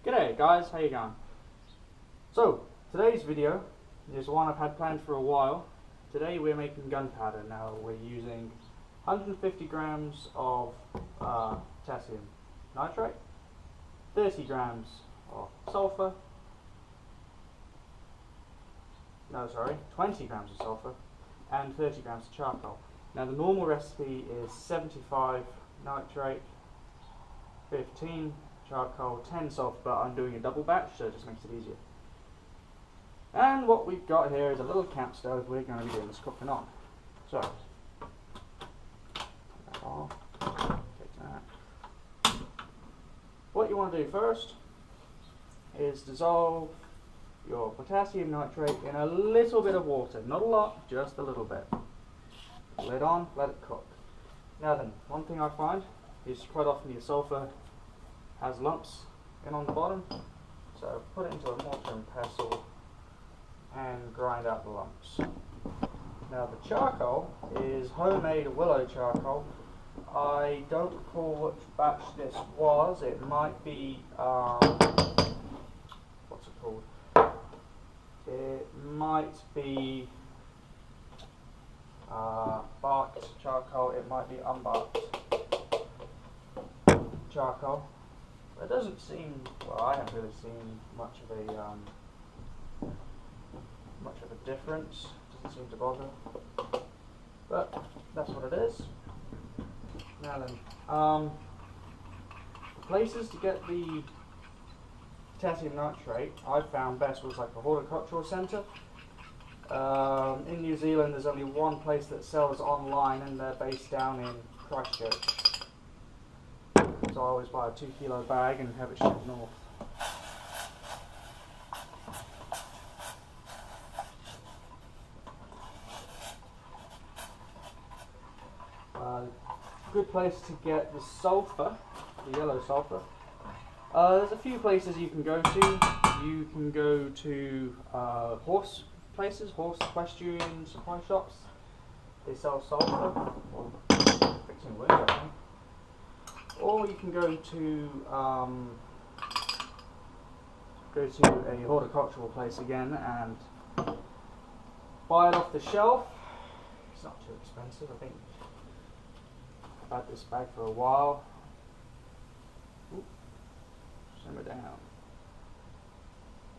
G'day guys, how you going? So, today's video is one I've had planned for a while. Today we're making gunpowder. Now we're using 150 grams of potassium nitrate, 30 grams of sulfur, 20 grams of sulfur, and 30 grams of charcoal. Now the normal recipe is 75 nitrate, 15 charcoal, 10 sulfur, but I'm doing a double batch so it just makes it easier. And what we've got here is a little camp stove we're going to be doing this cooking on. So, take that off, take that. What you want to do first is dissolve your potassium nitrate in a little bit of water, not a lot, just a little bit. Lid on, let it cook. Now then, one thing I find is quite often your sulfur has lumps in on the bottom, so put it into a mortar and pestle and grind out the lumps. Now the charcoal is homemade willow charcoal. I don't recall which batch this was. It might be what's it called? It might be barked charcoal, it might be unbarked charcoal. It doesn't seem, well, I haven't really seen much of a difference. Doesn't seem to bother, but that's what it is. Now then, the places to get the potassium nitrate I found best was like a horticultural centre. In New Zealand there's only one place that sells online and they're based down in Christchurch. So I always buy a 2 kilo bag and have it shipped north. Good place to get the sulfur, the yellow sulfur. There's a few places you can go to. You can go to horse places, horse equestrian supply shops. They sell sulfur, or fixing wood, I think. Or you can go to a horticultural place again and buy it off the shelf. It's not too expensive, I think. I've had this bag for a while. Oop, simmer down.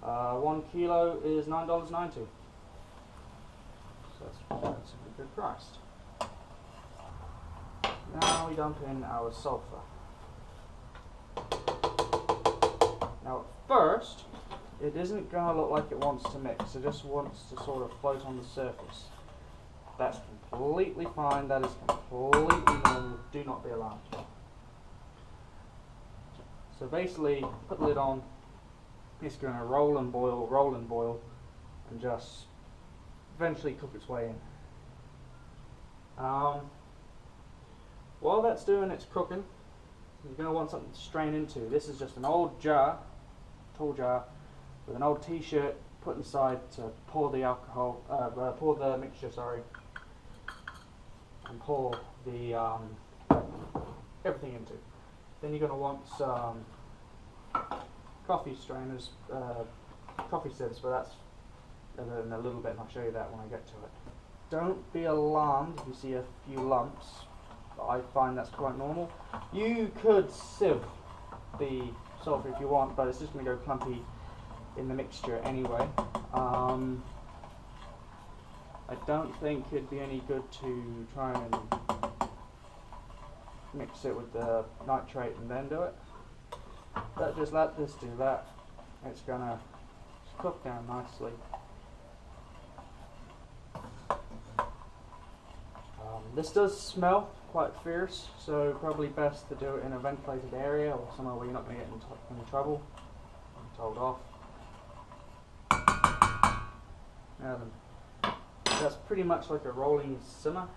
1 kilo is $9.90. So that's a good price. Now we dump in our sulfur. Now at first, it isn't going to look like it wants to mix. It just wants to sort of float on the surface. That's completely fine. That is completely normal. Do not be alarmed. So basically, put the lid on. It's going to roll and boil, and just eventually cook its way in. While that's doing its cooking, you're going to want something to strain into. This is just an old jar, tall jar, with an old t-shirt put inside to pour the alcohol, pour the mixture, and pour the everything into. Then you're going to want some coffee strainers, coffee sieves, but that's in a little bit, and I'll show you that when I get to it. Don't be alarmed if you see a few lumps. I find that's quite normal. You could sieve the sulfur if you want, but it's just going to go clumpy in the mixture anyway. I don't think it'd be any good to try and mix it with the nitrate and then do it. But just let this do that. It's going to cook down nicely. This does smell quite fierce, so probably best to do it in a ventilated area or somewhere where you're not going to get into trouble. I'm told off. Now then, that's pretty much like a rolling simmer.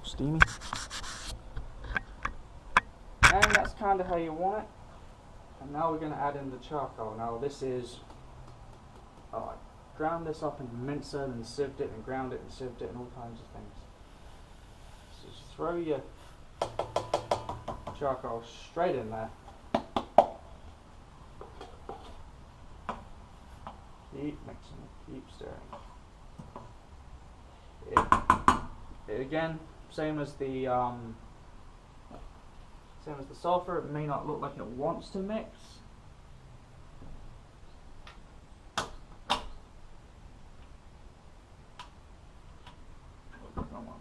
Steamy. And that's kind of how you want it. And now we're going to add in the charcoal. Now this is ground this up in a mincer and sieved it and ground it and sieved it and all kinds of things. So just throw your charcoal straight in there. Keep mixing it, keep stirring. It again, same as the sulfur, it may not look like it wants to mix.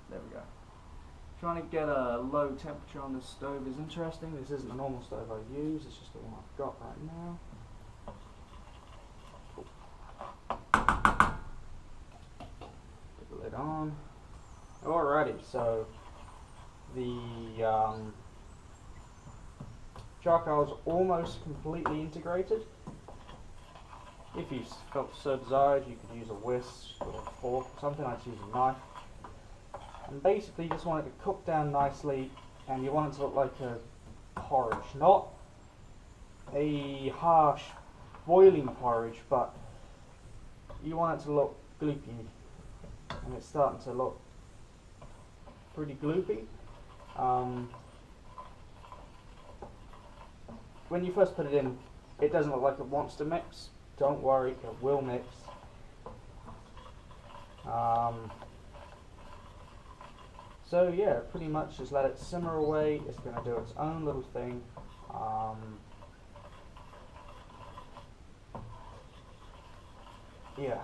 There we go. Trying to get a low temperature on this stove is interesting. This isn't the normal stove I use, it's just the one I've got right now. Put the lid on. Alrighty, so the charcoal is almost completely integrated. If you felt so desired, you could use a whisk or a fork or something. I just use a knife. And basically you just want it to cook down nicely, and you want it to look like a porridge. Not a harsh boiling porridge, but you want it to look gloopy. And it's starting to look pretty gloopy. When you first put it in, it doesn't look like it wants to mix. Don't worry, it will mix. So yeah, pretty much just let it simmer away. It's going to do its own little thing. Yeah.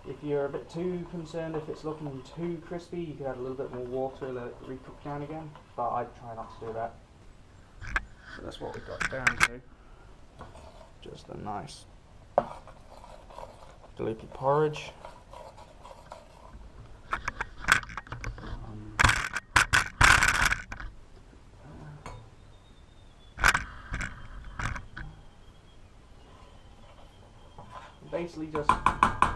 If you're a bit too concerned if it's looking too crispy, you could add a little bit more water, let it recook down again. But I'd try not to do that. So that's what we got down to. Just a nice gloopy porridge. Basically just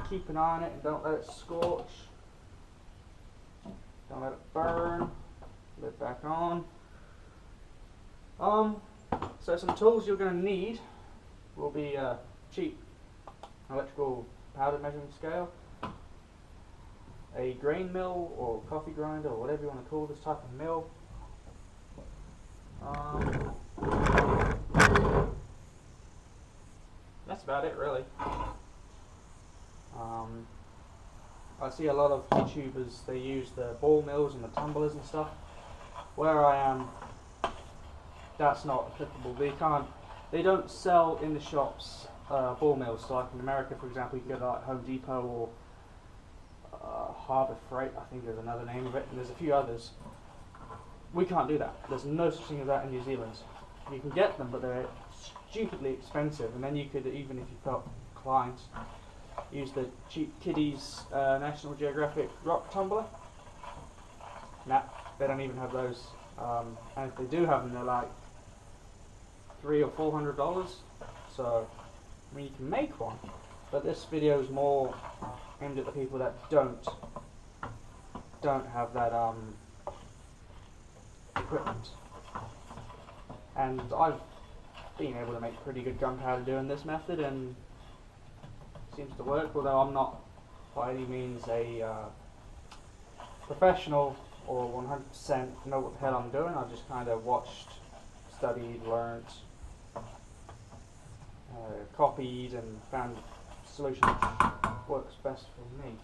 keep an eye on it and don't let it scorch. Don't let it burn. Lid back on. So some tools you're going to need will be a cheap electrical powder measuring scale, a grain mill or coffee grinder or whatever you want to call this type of mill. That's about it really. I see a lot of YouTubers, they use the ball mills and the tumblers and stuff. Where I am, that's not applicable. They don't sell in the shops ball mills. So like in America, for example, you can go to like Home Depot or Harbour Freight, I think there's another name of it, and there's a few others. We can't do that. There's no such thing as that in New Zealand. You can get them, but they're stupidly expensive, and then you could, even if you felt inclined, use the cheap kiddies National Geographic rock tumbler. Nah, they don't even have those. And if they do have them, they're like $300 or $400. So, I mean, you can make one, but this video is more aimed at the people that don't have that equipment. And I've been able to make pretty good gunpowder doing this method, and seems to work, although I'm not by any means a professional or 100% know what the hell I'm doing. I've just kind of watched, studied, learnt, copied, and found a solution that works best for me.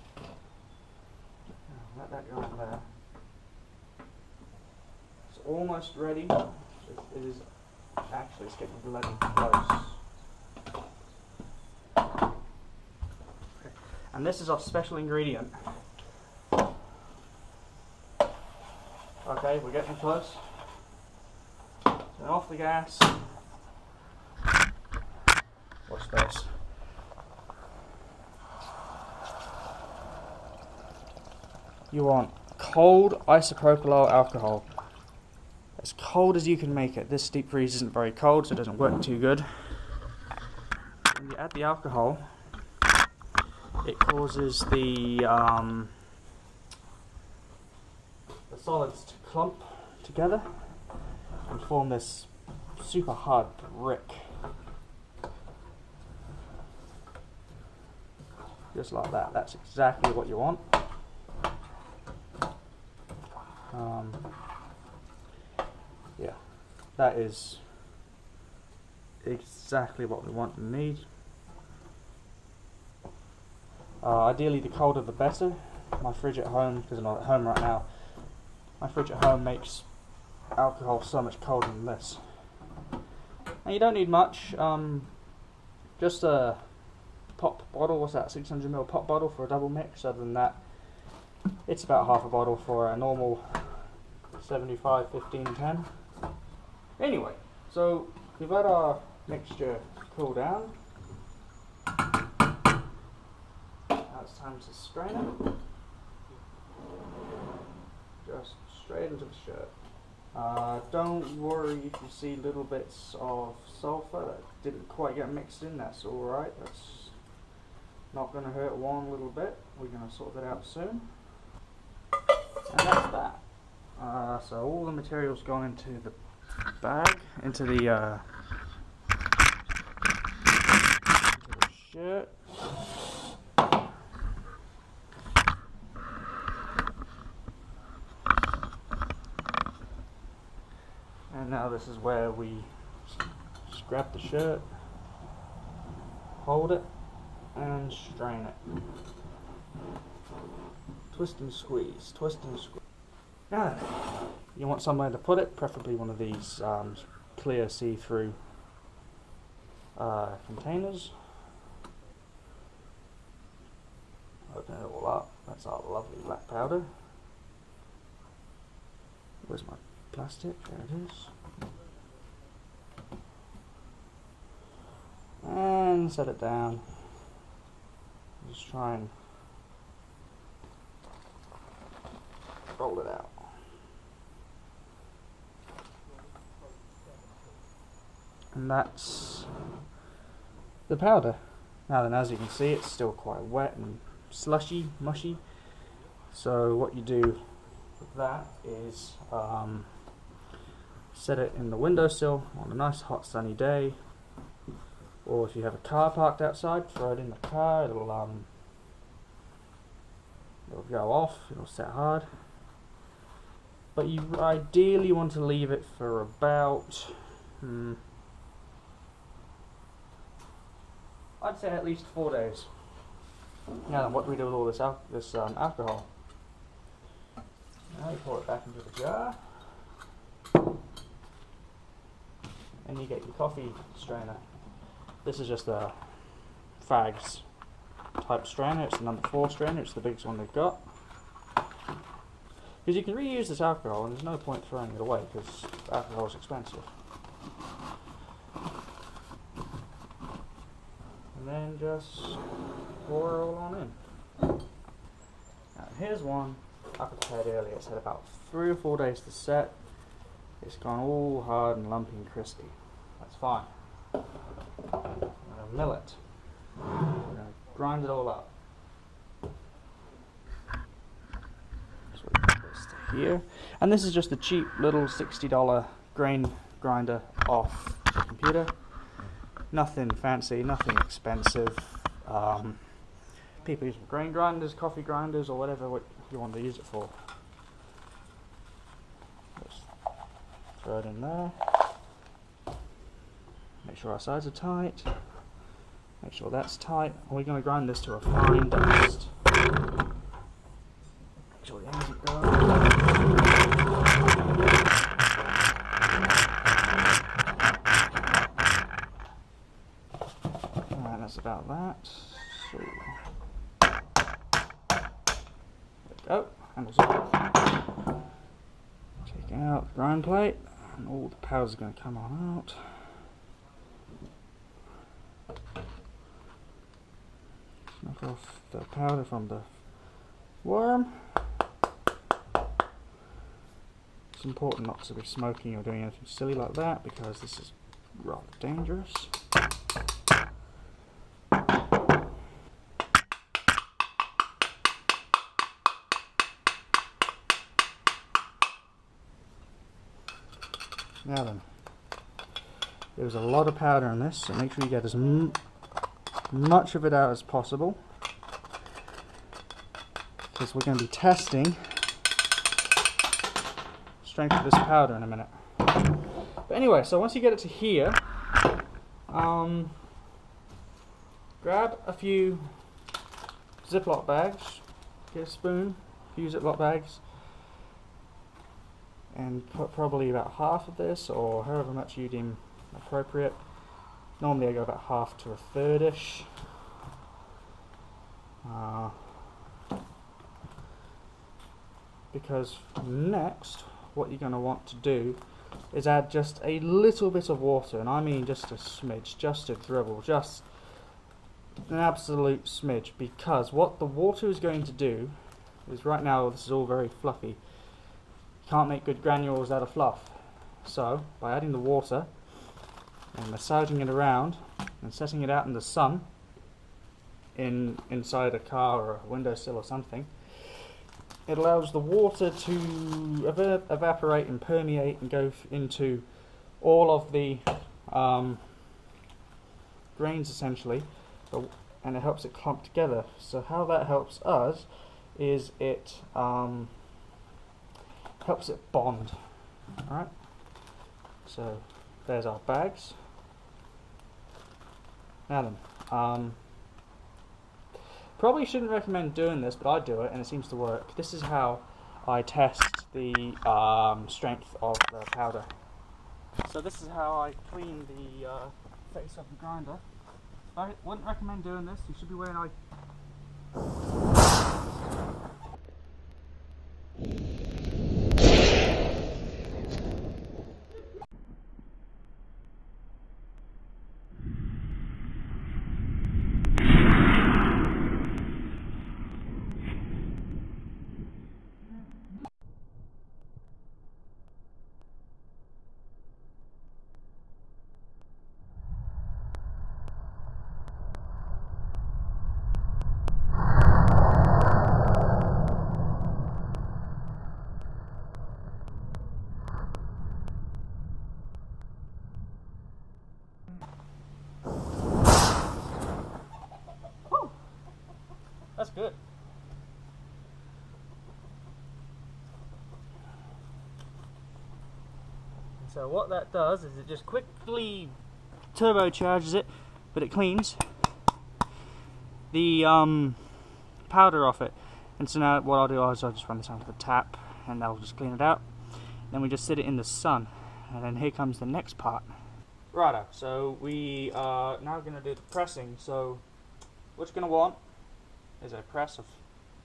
Let that go in there. It's almost ready. It is actually, it's getting bloody close. And this is our special ingredient. Okay, we're getting close. Turn off the gas. Watch this. You want cold isopropyl alcohol. As cold as you can make it. This deep freeze isn't very cold, so it doesn't work too good. When you add the alcohol, it causes the solids to clump together and form this super hard brick. just like that. That's exactly what you want. Yeah, that is exactly what we want and need. Ideally, the colder the better. My fridge at home, because I'm not at home right now, my fridge at home makes alcohol so much colder than this. And you don't need much, just a pop bottle. What's that, 600ml pop bottle for a double mix. Other than that, it's about half a bottle for a normal 75, 15, 10. Anyway, so we've let our mixture cool down. Now it's time to strain it. Just straight into the shirt. Don't worry if you see little bits of sulfur that didn't quite get mixed in, that's alright. That's not going to hurt one little bit. We're going to sort that out soon. And that's that. So all the material's gone into the bag, into the shirt. And now this is where we just grab the shirt, hold it, and strain it. Twist and squeeze, twist and squeeze. Now, you want somewhere to put it, preferably one of these clear see-through containers. Open it all up. That's our lovely black powder. Where's my plastic? There it is. And set it down. Just try and roll it out. And that's the powder. Now then, as you can see, it's still quite wet and slushy, mushy. So what you do with that is set it in the windowsill on a nice hot sunny day, or if you have a car parked outside, throw it in the car. It'll go off, it'll set hard. But you ideally want to leave it for about I'd say at least 4 days. Now then, what do we do with all this alcohol? Now you pour it back into the jar, and you get your coffee strainer. This is just a Fags type strainer. It's the number 4 strainer. It's the biggest one they've got. Because you can reuse this alcohol, and there's no point throwing it away because alcohol is expensive. And then just pour it all on in. Now here's one I prepared earlier. It's had about 3 or 4 days to set. It's gone all hard and lumpy and crispy. That's fine. I'm going to mill it. I'm going to grind it all up. So we put this to here. And this is just a cheap little $60 grain grinder off the computer. Nothing fancy, nothing expensive. People use grain grinders, coffee grinders, or whatever you want to use it for. Just throw it in there. Make sure our sides are tight. Make sure that's tight. And we're going to grind this to a fine dust. Make sure the ends are done. Alright, that's about that. So, there we go. Handles off. Take out the grind plate, and all the powder's going to come on out. Knock off the powder from the worm. It's important not to be smoking or doing anything silly like that because this is rather dangerous. Now then, there's a lot of powder in this, so make sure you get as much of it out as possible. because we're going to be testing strength of this powder in a minute. But anyway, so once you get it to here, grab a few Ziploc bags, get a spoon, a few Ziploc bags, and put probably about half of this, or however much you deem appropriate. Normally I go about half to a third-ish. Because next, what you're going to want to do is add just a little bit of water, and I mean just a smidge, just a dribble, just an absolute smidge, because what the water is going to do is, right now this is all very fluffy. You can't make good granules out of fluff. So by adding the water and massaging it around and setting it out in the sun, inside a car or a windowsill or something, it allows the water to evaporate and permeate and go into all of the grains essentially, and it helps it clump together. So how that helps us is it helps it bond. Alright, so there's our bags. Now then, probably shouldn't recommend doing this, but I do it and it seems to work. This is how I test the strength of the powder. So this is how I clean the face of the grinder. I wouldn't recommend doing this. You should be wearing That's good. So what that does is it just quickly turbocharges it, but it cleans the powder off it. And so now what I'll do is I'll just run this onto the tap and that'll just clean it out. Then we just sit it in the sun, and then here comes the next part. Righto, so we are now going to do the pressing. So what you're going to want is a press of,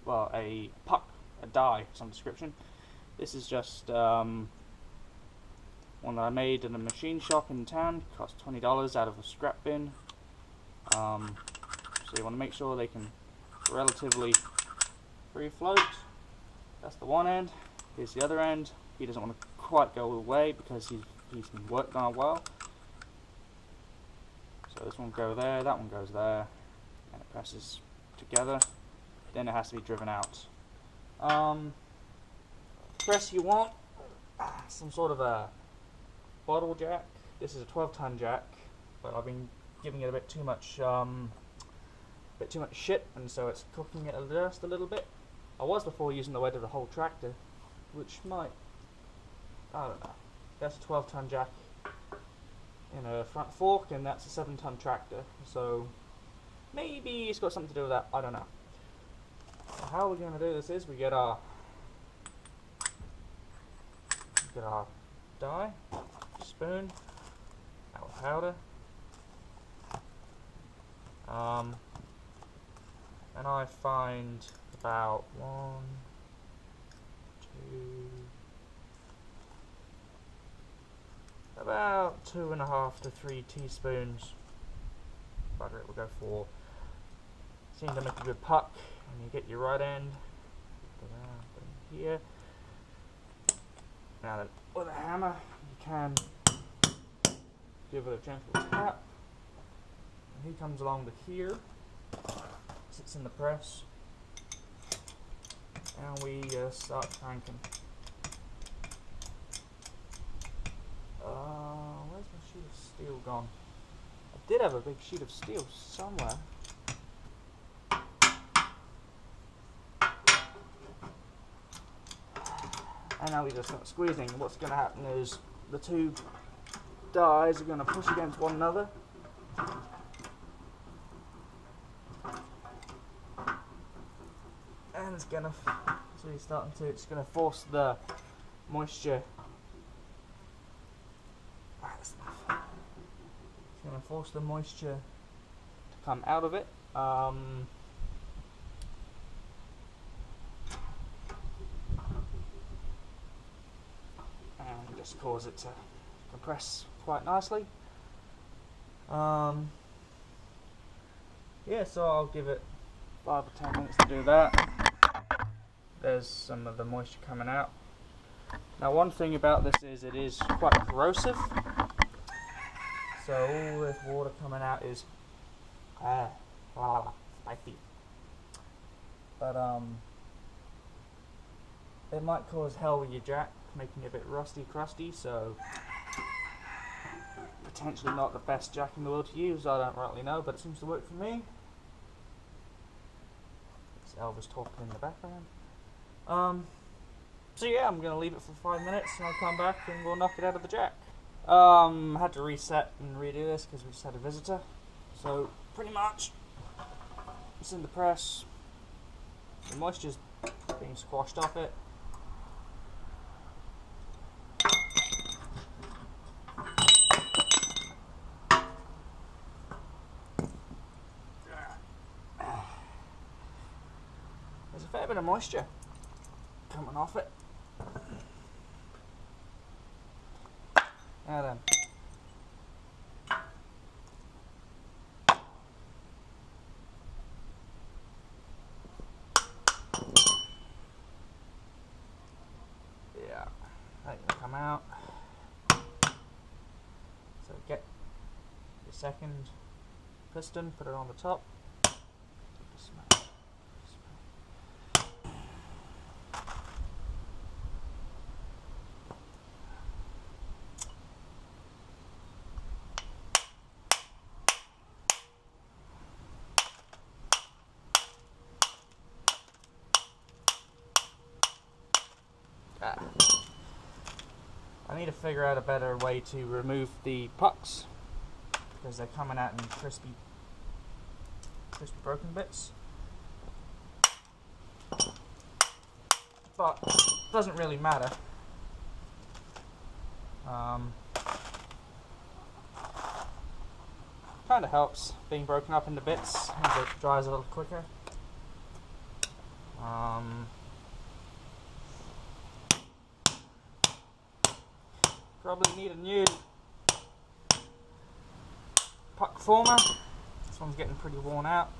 well, a puck, a die of some description. This is just one that I made in a machine shop in town. Cost $20 out of a scrap bin. So you want to make sure they can relatively free float. That's the one end. Here's the other end. He doesn't want to quite go away because he's been worked on well. So this one will go there, that one goes there, and it presses together. Then it has to be driven out. Press you want some sort of a bottle jack. This is a 12-ton jack, but I've been giving it a bit too much shit, and so it's cooking it just a little bit. I was before using the weight of the whole tractor, which might, I don't know. That's a 12-ton jack in a front fork, and that's a 7-ton tractor. So maybe it's got something to do with that. I don't know. So how we're going to do this is we get our die, spoon, our powder, and I find about 1, 2, about 2.5 to 3 teaspoons. Butter it will go for. Seem to make a good puck, and you get your right end. Put it here. Now then, with a hammer, you can give it a gentle tap. And he comes along to here, sits in the press, and we start cranking. Where's my sheet of steel gone? I did have a big sheet of steel somewhere. And now we just start squeezing. What's going to happen is the two dies are going to push against one another. And it's going to, so you're starting to, it's going to force the moisture. It's going to force the moisture to come out of it. And just cause it to compress quite nicely. Yeah, so I'll give it 5 or 10 minutes to do that. There's some of the moisture coming out. Now, one thing about this is it is quite corrosive. So all this water coming out is spicy. But it might cause hell with your jack, making it a bit rusty crusty, so potentially not the best jack in the world to use. I don't rightly know, but it seems to work for me. It's Elvis talking in the background. So yeah, I'm going to leave it for 5 minutes and I'll come back and we'll knock it out of the jack. I had to reset and redo this because we just had a visitor. So pretty much it's in the press. The moisture's being squashed off it. There's a fair bit of moisture coming off it. Now then. Yeah, that's gonna come out. So get the second piston, put it on the top. I need to figure out a better way to remove the pucks because they're coming out in crispy broken bits. But it doesn't really matter. Kind of helps being broken up into bits as it dries a little quicker. Probably need a new puck former. This one's getting pretty worn out,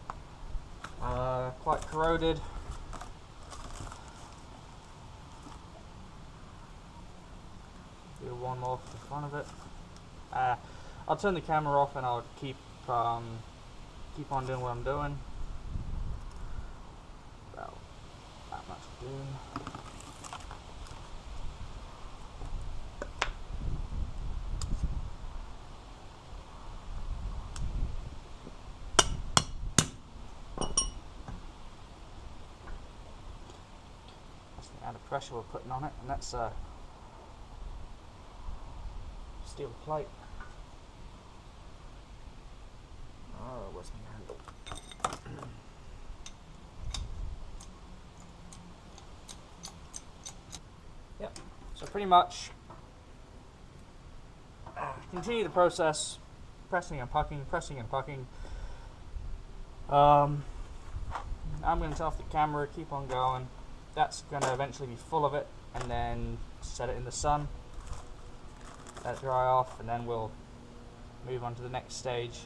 quite corroded. Do one more for the front of it. I'll turn the camera off and I'll keep on doing what I'm doing. About that much doing. Out of pressure we're putting on it, and that's steel plate. Oh, where's my handle? Yep. So pretty much continue the process, pressing and pucking, pressing and pucking. I'm going to turn off the camera, keep on going. That's going to eventually be full of it, and then set it in the sun, let it dry off, and then we'll move on to the next stage,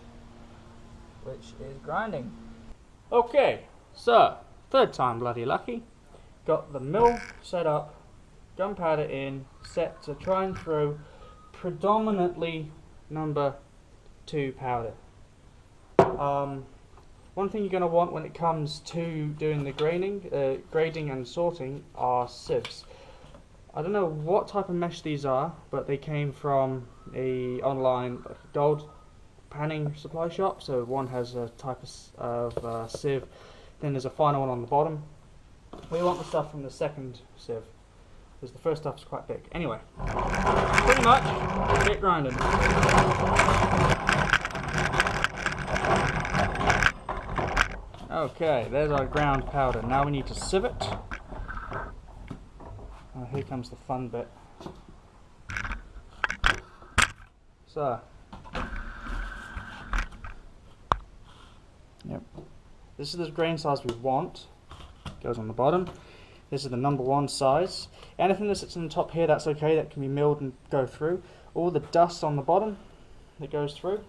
which is grinding. Okay, so third time bloody lucky. Got the mill set up, gunpowder in, set to try and throw predominantly number 2 powder. One thing you're going to want when it comes to doing the grading and sorting are sieves. I don't know what type of mesh these are, but they came from a online gold panning supply shop. So one has a type of sieve, then there's a final one on the bottom. We want the stuff from the second sieve, because the first stuff's quite big. Anyway, pretty much get grinding. Okay, there's our ground powder. Now we need to sieve it. Oh, here comes the fun bit. So, yep, this is the grain size we want. Goes on the bottom. This is the number 1 size. Anything that sits on the top here, that's okay. That can be milled and go through. All the dust on the bottom that goes through,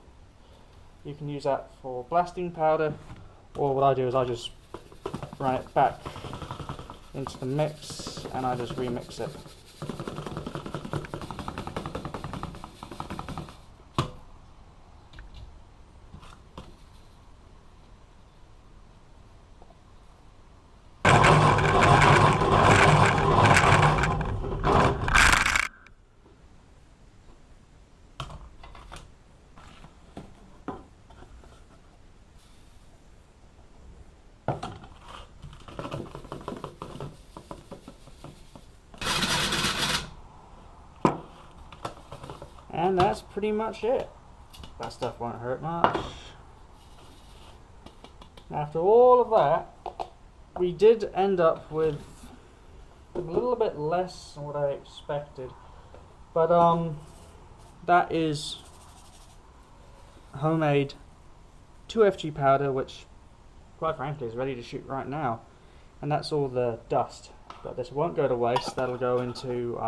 you can use that for blasting powder. Or what I do is I just run it back into the mix and I just remix it. And that's pretty much it. That stuff won't hurt much. After all of that, we did end up with a little bit less than what I expected. But that is homemade 2FG powder, which quite frankly is ready to shoot right now. And that's all the dust. But this won't go to waste. That'll go into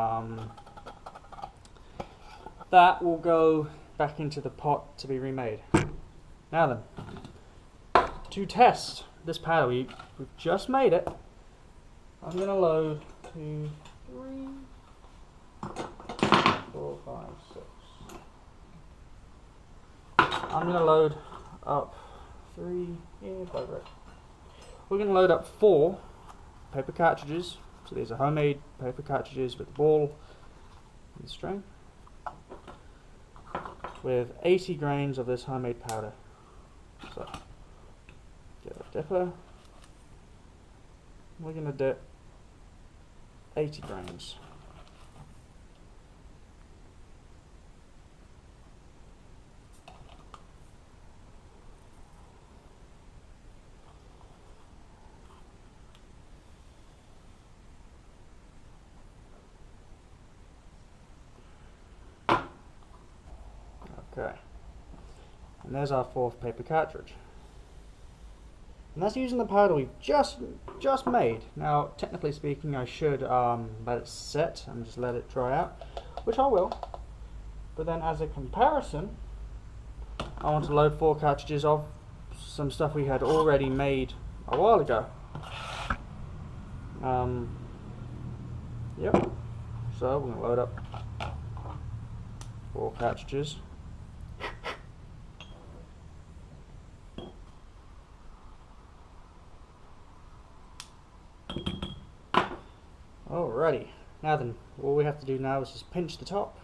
that will go back into the pot to be remade. Now then, to test this powder, we've just made it. I'm going to load 2, 3, 4, 5, 6. I'm going to load up 3, yeah, 5, right. We're going to load up 4 paper cartridges. So these are homemade paper cartridges with the ball and the string, with 80 grains of this homemade powder. So, get a dipper. We're going to dip 80 grains. Okay, and there's our 4th paper cartridge. And that's using the powder we've just made. Now, technically speaking, I should let it set and just let it dry out, which I will. But then as a comparison, I want to load 4 cartridges of some stuff we had already made a while ago. Yep, so we're going to load up 4 cartridges. Alrighty, now then, all we have to do now is just pinch the top,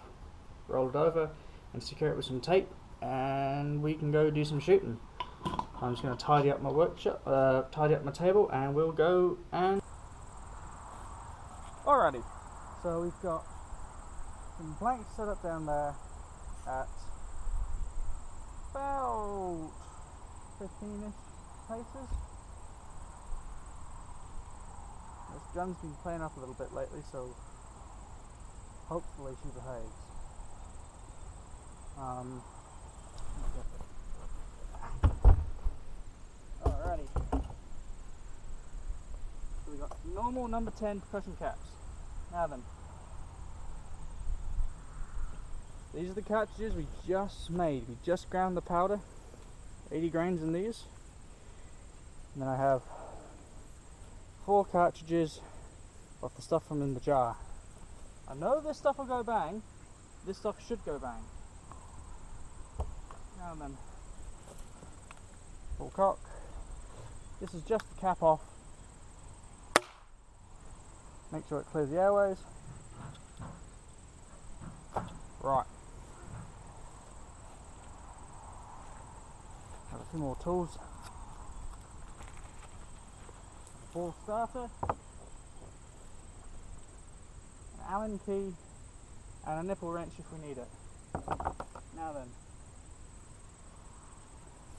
roll it over, and secure it with some tape, and we can go do some shooting. I'm just going to tidy up my workshop, tidy up my table, and we'll go and... Alrighty, so we've got some blanks set up down there at about 15-ish paces. This gun's been playing up a little bit lately, so hopefully she behaves. Alrighty. So we got normal number 10 percussion caps. Now then, these are the cartridges we just made. We just ground the powder, 80 grains in these. And then I have 4 cartridges of the stuff from in the jar. I know this stuff will go bang. This stuff should go bang. Now then, full cock. This is just the cap off. Make sure it clears the airways. Right. Have a few more tools. Ball starter, Allen key and a nipple wrench if we need it. Now then,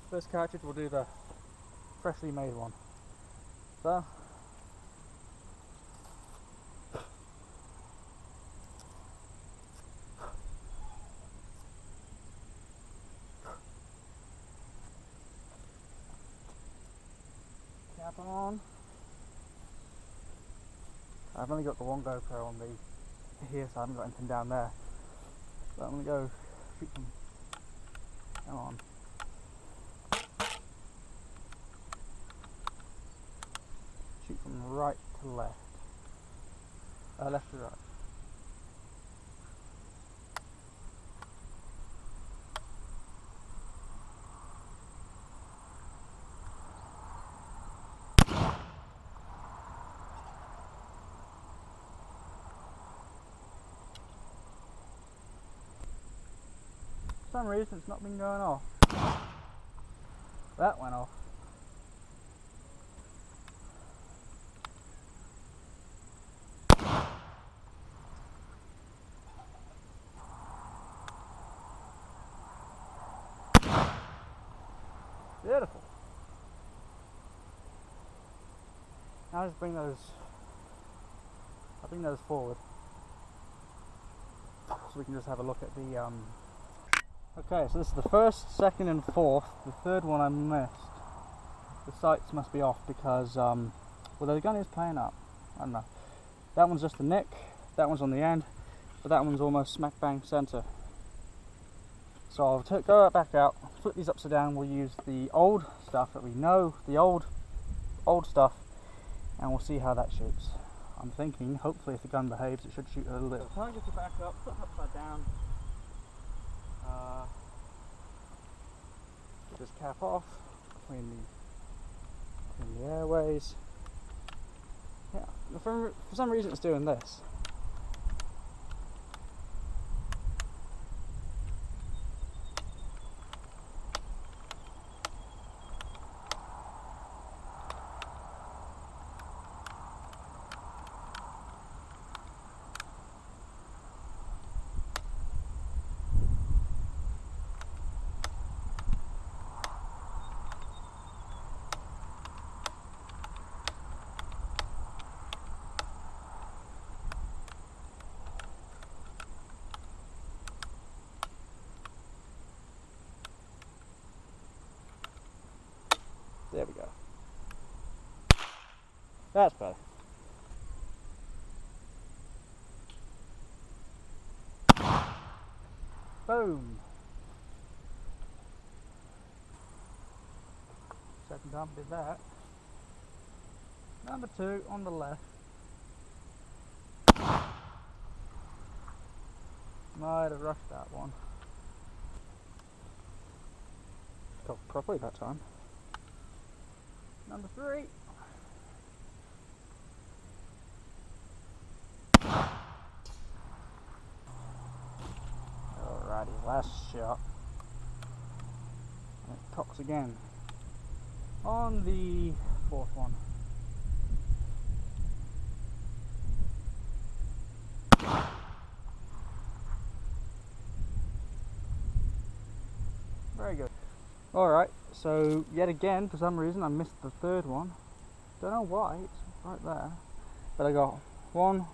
first cartridge we'll do the freshly made one. So, cap on. I've only got the one GoPro on the here, so I haven't got anything down there. So I'm gonna go shoot them. Come on. Shoot from right to left. Left to right. For some reason it's not been going off. That went off. Beautiful. Now I'll just bring those forward so we can just have a look at the okay, so this is the first, second and fourth. The third one I missed. The sights must be off because well, the gun is playing up. I don't know. That one's just the nick, that one's on the end, but that one's almost smack bang center. So I'll go back out, flip these upside down. We'll use the old stuff that we know, the old stuff, and we'll see how that shoots. I'm thinking, hopefully, if the gun behaves, it should shoot a little bit. Target to back up, flip upside down. Get this cap off between the airways. Yeah, for some reason it's doing this. There we go. That's better. Boom. Second time I did that. Number 2 on the left. Might have rushed that one. Got properly that time. Number 3. Alrighty, last shot. And it cocks again. On the 4th one. Very good. Alright, so yet again, for some reason, I missed the 3rd one. Don't know why, it's right there. But I got 1,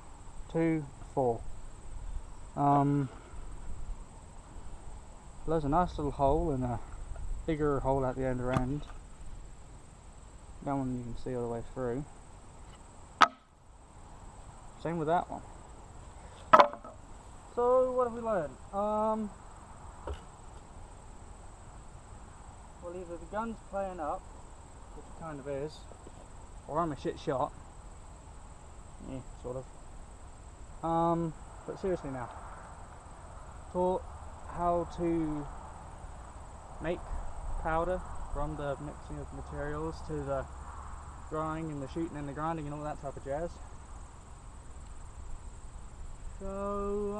2, 4. There's a nice little hole and a bigger hole at the other end. That one you can see all the way through. Same with that one. So, what have we learned? Well, either the gun's playing up, which it kind of is, or I'm a shit shot. Yeah, sort of. But seriously now, taught how to make powder from the mixing of materials to the drying and the shooting and the grinding and all that type of jazz. So,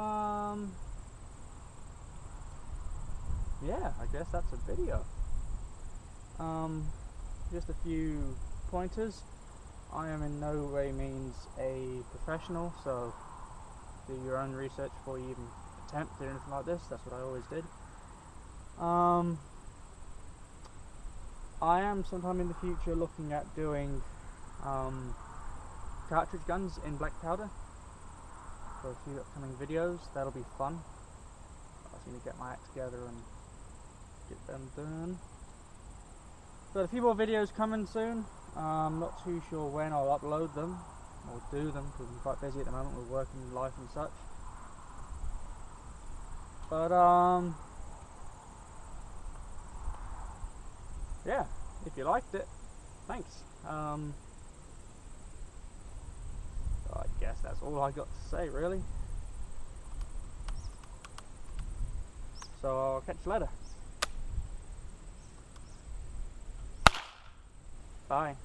yeah, I guess that's a video. Just a few pointers. I am in no way means a professional, so do your own research before you even attempt anything like this. That's what I always did. I am sometime in the future looking at doing cartridge guns in black powder for a few upcoming videos. That'll be fun. I just need to get my act together and get them done. Got a few more videos coming soon. I'm not too sure when I'll upload them or do them because I'm quite busy at the moment with work and life and such. But yeah, if you liked it, thanks. I guess that's all I got to say really. So I'll catch you later. Bye.